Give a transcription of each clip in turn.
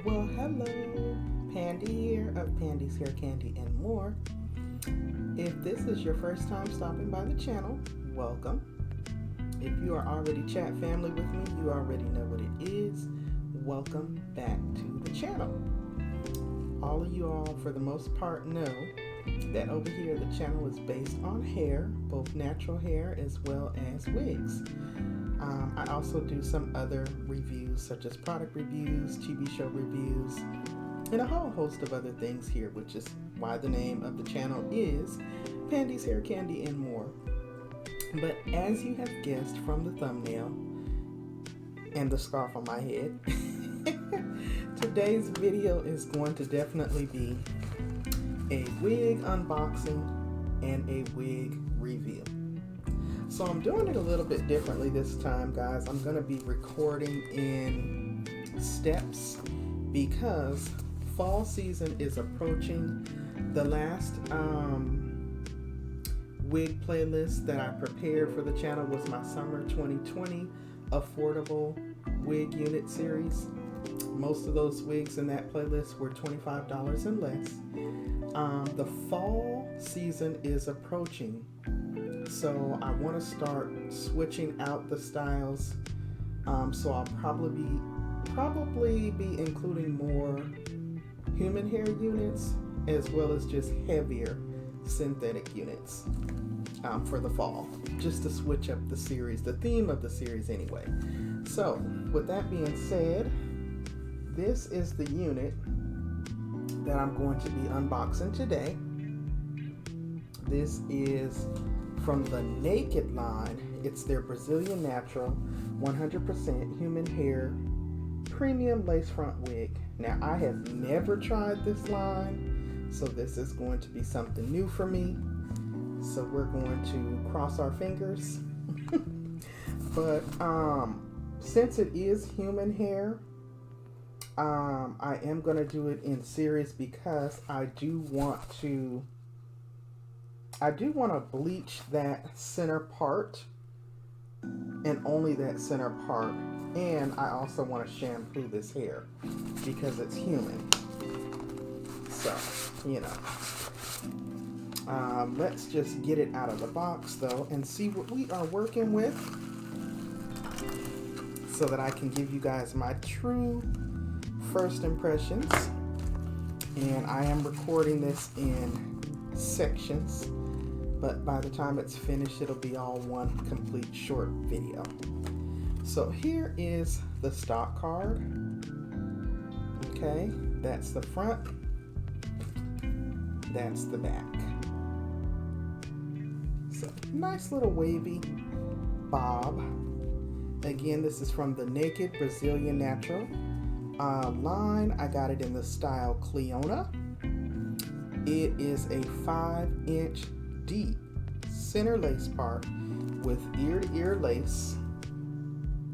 Well, hello, Pandi here of Pandi's Hair Candy and More. If this is your first time stopping by the channel, welcome. If you are already chat family with me, you already know what it is. Welcome back to the channel. All of you all, for the most part, know that over here the channel is based on hair, both natural hair as well as wigs. I also do some other reviews such as product reviews, TV show reviews, and a whole host of other things here, which is why the name of the channel is Pandi's Hair Candy and More. But as you have guessed from the thumbnail and the scarf on my head, today's video is going to definitely be a wig unboxing and a wig review. So I'm doing it a little bit differently this time, guys. I'm going to be recording in steps because fall season is approaching. The last wig playlist that I prepared for the channel was my summer 2020 affordable wig unit series. Most of those wigs in that playlist were $25 and less. The fall season is approaching, so I want to start switching out the styles. So I'll probably be including more human hair units as well as just heavier synthetic units for the fall, just to switch up the series, the theme of the series anyway. So with that being said, this is the unit that I'm going to be unboxing today. This is from the Naked line. It's their Brazilian Natural 100% human hair premium lace front wig. Now, I have never tried this line, so this is going to be something new for me. So we're going to cross our fingers. But since it is human hair, I am going to do it in series because I do want to bleach that center part and only that center part, and I also want to shampoo this hair because it's human. So, you know, let's just get it out of the box though and see what we are working with so that I can give you guys my true first impressions. And I am recording this in sections, but by the time it's finished, it'll be all one complete short video. So here is the stock card. Okay, that's the front, that's the back. So nice little wavy bob. Again, this is from the Naked Brazilian Natural line. I got it in the style CLEONA. It is a 5-inch deep center lace part with ear-to-ear lace,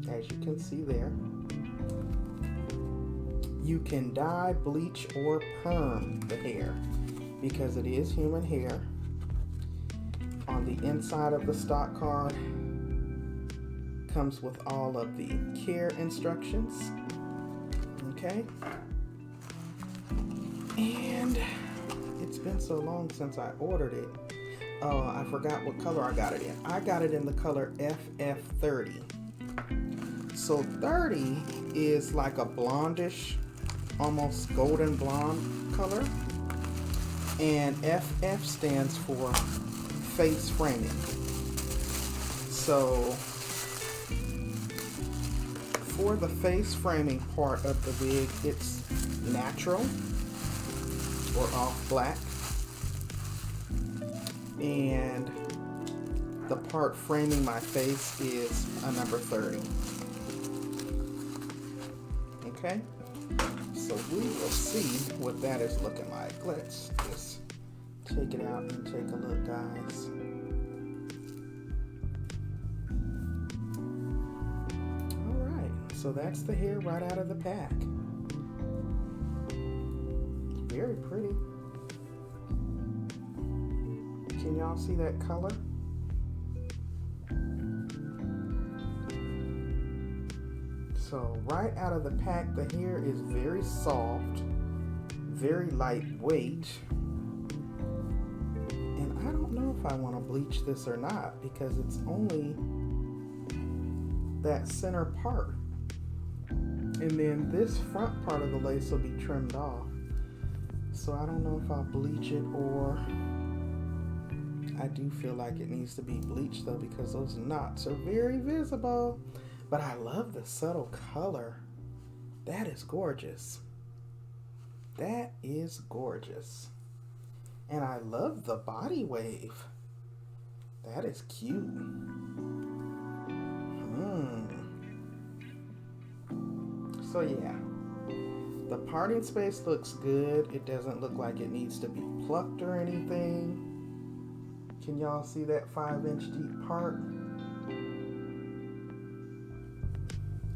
as you can see there. You can dye, bleach, or perm the hair because it is human hair. On the inside of the stock card comes with all of the care instructions. Okay, and it's been so long since I ordered it. Oh, I forgot what color I got it in. I got it in the color FF30. So 30 is like a blondish, almost golden blonde color. And FF stands for face framing. So for the face framing part of the wig, it's natural or off black. And the part framing my face is a number 30. Okay, so we will see what that is looking like. Let's just take it out and take a look, guys. Alright, so that's the hair right out of the pack. Very pretty. Can y'all see that color? So right out of the pack, the hair is very soft, very lightweight. And I don't know if I want to bleach this or not because it's only that center part. And then this front part of the lace will be trimmed off. So I don't know if I'll bleach it, or I do feel like it needs to be bleached though because those knots are very visible. But I love the subtle color. That is gorgeous. That is gorgeous. And I love the body wave. That is cute. So yeah, the parting space looks good. It doesn't look like it needs to be plucked or anything. Can y'all see that 5-inch deep part?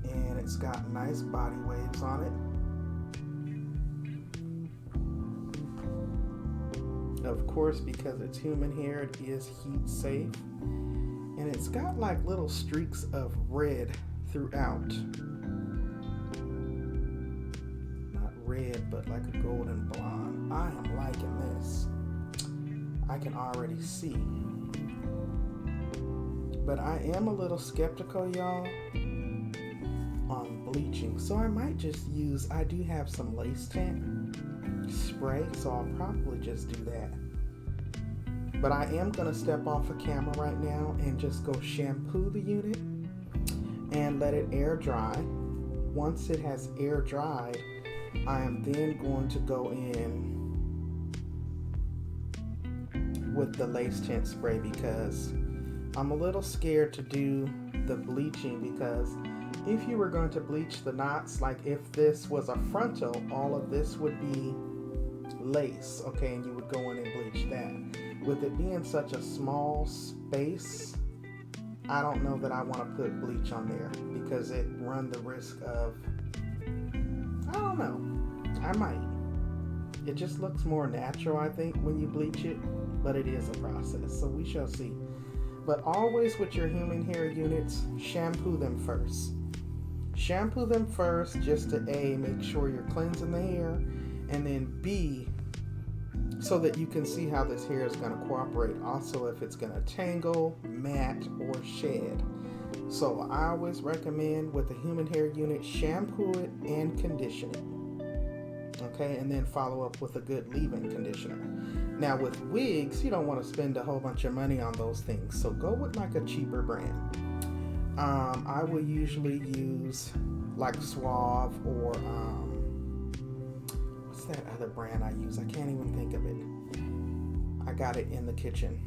And it's got nice body waves on it. Of course, because it's human hair, it is heat safe. And it's got like little streaks of red throughout. Red, but like a golden blonde. I am liking this. I can already see. But I am a little skeptical, y'all, on bleaching. So I might just use, I do have some lace tint spray, so I'll probably just do that. But I am gonna step off of camera right now and just go shampoo the unit and let it air dry. Once it has air dried, I am then going to go in with the lace tint spray because I'm a little scared to do the bleaching, because if you were going to bleach the knots, like if this was a frontal, all of this would be lace, okay, and you would go in and bleach that. With it being such a small space, I don't know that I want to put bleach on there because it run the risk of, I don't know. I might. It just looks more natural, I think, when you bleach it, but it is a process, so we shall see. But always with your human hair units, shampoo them first. Shampoo them first just to A, make sure you're cleansing the hair, and then B, so that you can see how this hair is going to cooperate. Also, if it's going to tangle, mat, or shed. So I always recommend with the human hair unit, shampoo it and condition it. Okay, and then follow up with a good leave-in conditioner. Now with wigs, you don't want to spend a whole bunch of money on those things, so go with like a cheaper brand. I will usually use like Suave or what's that other brand I use? I can't even think of it. I got it in the kitchen,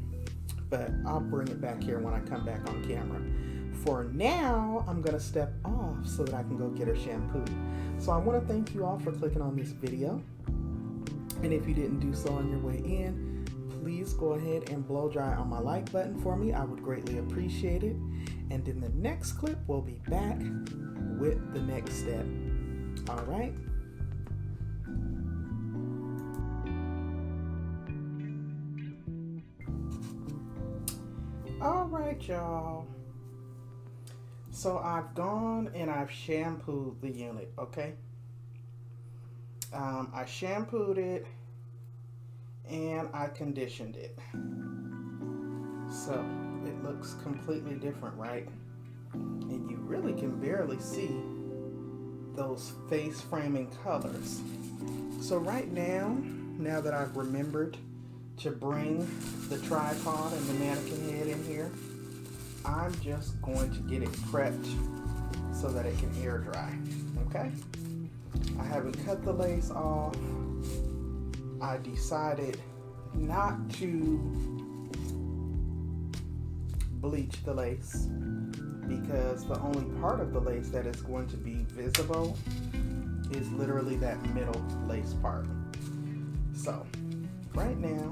but I'll bring it back here when I come back on camera. For now, I'm gonna step off so that I can go get her shampoo. So I want to thank you all for clicking on this video. And if you didn't do so on your way in, please go ahead and blow dry on my like button for me. I would greatly appreciate it. And in the next clip, we'll be back with the next step. All right. All right, y'all. So I've gone and I've shampooed the unit, okay? I shampooed it and I conditioned it. So it looks completely different, right? And you really can barely see those face framing colors. So right now that I've remembered to bring the tripod and the mannequin head in here, I'm just going to get it prepped so that it can air dry, okay? I haven't cut the lace off. I decided not to bleach the lace because the only part of the lace that is going to be visible is literally that middle lace part. So, right now,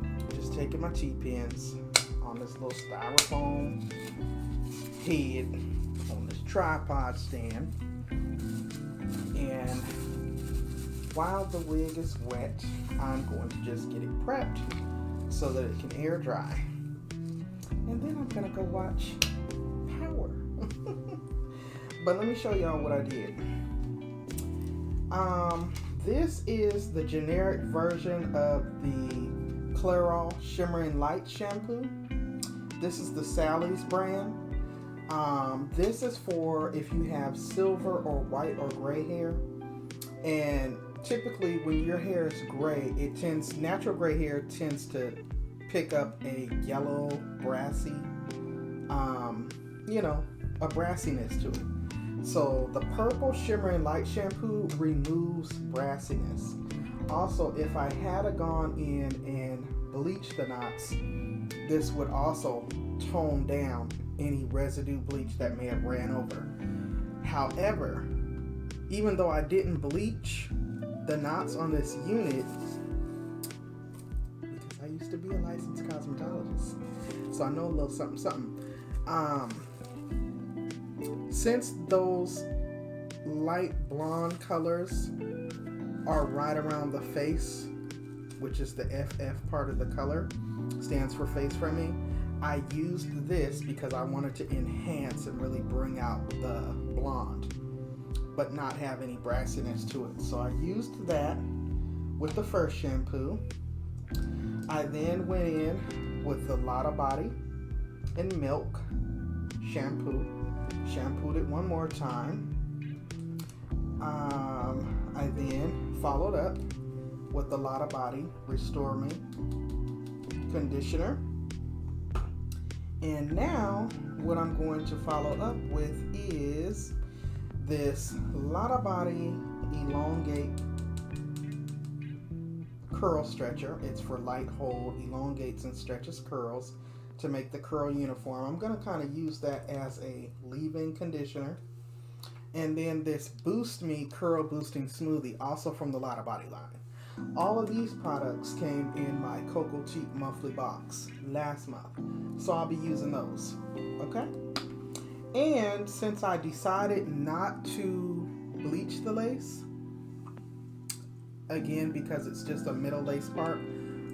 I'm just taking my T-pins on this little styrofoam head on this tripod stand, and while the wig is wet, I'm going to just get it prepped so that it can air dry, and then I'm gonna go watch Power. But let me show y'all what I did. This is the generic version of the CLEONA Shimmering Light Shampoo. This is the Sally's brand. This is for if you have silver or white or gray hair. And typically when your hair is gray, natural gray hair tends to pick up a yellow, brassy, a brassiness to it. So the purple Shimmering Light Shampoo removes brassiness. Also, if I had gone in and bleached the knots, this would also tone down any residue bleach that may have ran over. However, even though I didn't bleach the knots on this unit, because I used to be a licensed cosmetologist, so I know a little something. Since those light blonde colors are right around the face, which is the FF part of the color, stands for face framing, I used this because I wanted to enhance and really bring out the blonde, but not have any brassiness to it. So I used that with the first shampoo. I then went in with a lot of body and milk shampoo. Shampooed it one more time. I then followed up with a lot of body, Restore Me conditioner. And now what I'm going to follow up with is this lot of body elongate curl stretcher. It's for light hold, elongates and stretches curls to make the curl uniform. I'm going to kind of use that as a leave-in conditioner. And then this Boost Me Curl Boosting Smoothie, also from the Lotta Body line. All of these products came in my Cocoa Cheap monthly box last month, so I'll be using those, okay? And since I decided not to bleach the lace, again, because it's just a middle lace part,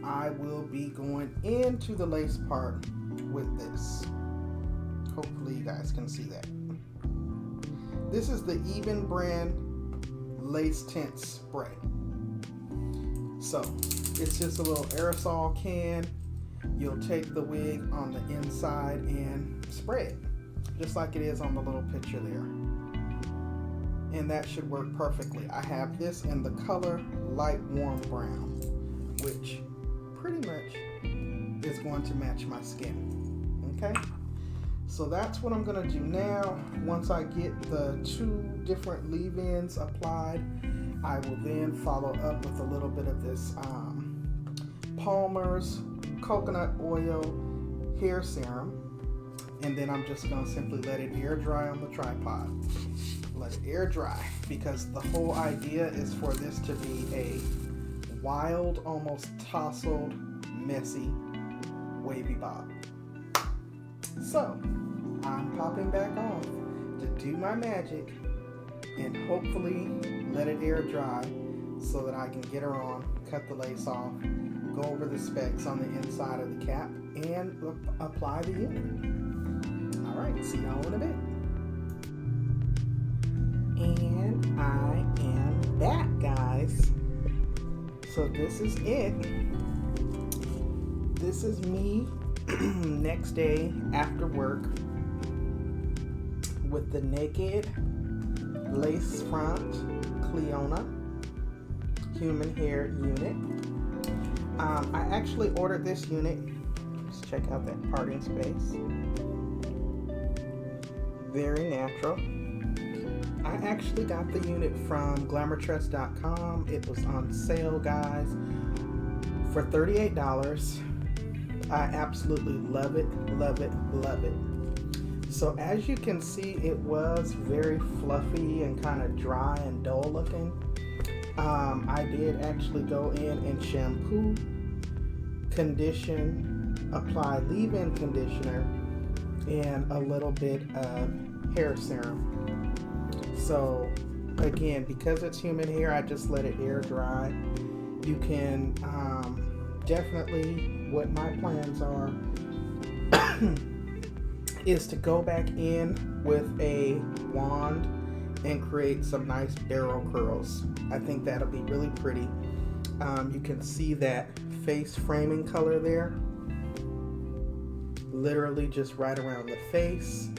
I will be going into the lace part with this. Hopefully you guys can see that. This is the Even brand lace tint spray. So it's just a little aerosol can. You'll take the wig on the inside and spray it, just like it is on the little picture there. And that should work perfectly. I have this in the color light warm brown, which pretty much is going to match my skin. Okay? So that's what I'm going to do now. Once I get the 2 different leave-ins applied, I will then follow up with a little bit of this Palmer's coconut oil hair serum. And then I'm just going to simply let it air dry on the tripod. Let it air dry, because the whole idea is for this to be a wild, almost tousled, messy, wavy bob. So, I'm popping back off to do my magic and hopefully let it air dry so that I can get her on, cut the lace off, go over the specs on the inside of the cap, and apply the unit. Alright, see y'all in a bit. And I am back, guys. So this is it. This is me next day after work with the naked lace front CLEONA human hair unit. I actually ordered this unit. Let's check out that parting space. Very natural. I actually got the unit from glamourtress.com. It was on sale, guys, for $38. I absolutely love it, love it, love it. So as you can see, it was very fluffy and kind of dry and dull looking. I did actually go in and shampoo, condition, apply leave-in conditioner, and a little bit of hair serum. So again, because it's human hair, I just let it air dry. You can definitely, what my plans are is to go back in with a wand and create some nice barrel curls. I think that'll be really pretty. You can see that face framing color there. Literally just right around the face.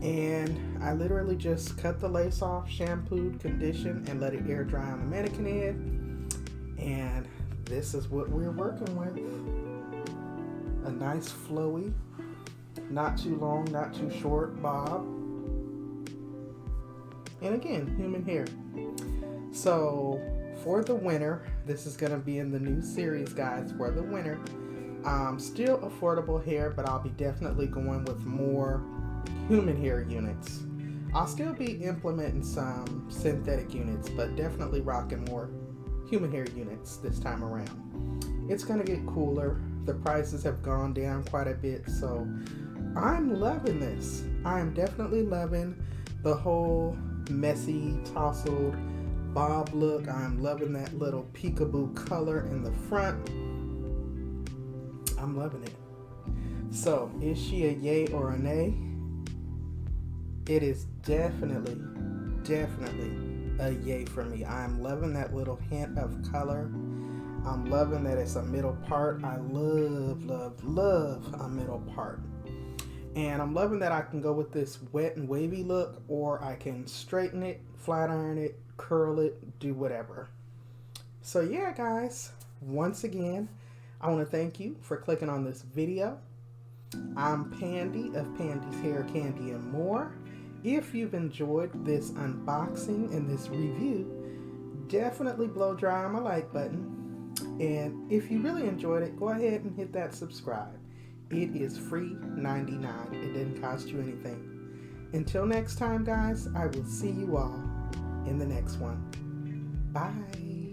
And I literally just cut the lace off, shampooed, conditioned, and let it air dry on the mannequin head. And this is what we're working with. A nice flowy, not too long, not too short bob. And again, human hair. So for the winter, this is going to be in the new series, guys, for the winter. Still affordable hair, but I'll be definitely going with more human hair units. I'll still be implementing some synthetic units, but definitely rocking more human hair units this time around. It's going to get cooler. The prices have gone down quite a bit, so I'm loving this. I'm definitely loving the whole messy, tousled bob look. I'm loving that little peekaboo color in the front. I'm loving it. So, is she a yay or a nay? It is definitely a yay for me. I'm loving that little hint of color. I'm loving that it's a middle part. I love a middle part. And I'm loving that I can go with this wet and wavy look, or I can straighten it, flat iron it, curl it, do whatever. So yeah, guys, once again, I want to thank you for clicking on this video. I'm Pandi of Pandi's Hair, Candy, and More. If you've enjoyed this unboxing and this review, definitely blow dry on my like button. And if you really enjoyed it, go ahead and hit that subscribe. It is free 99. It didn't cost you anything. Until next time, guys, I will see you all in the next one. Bye.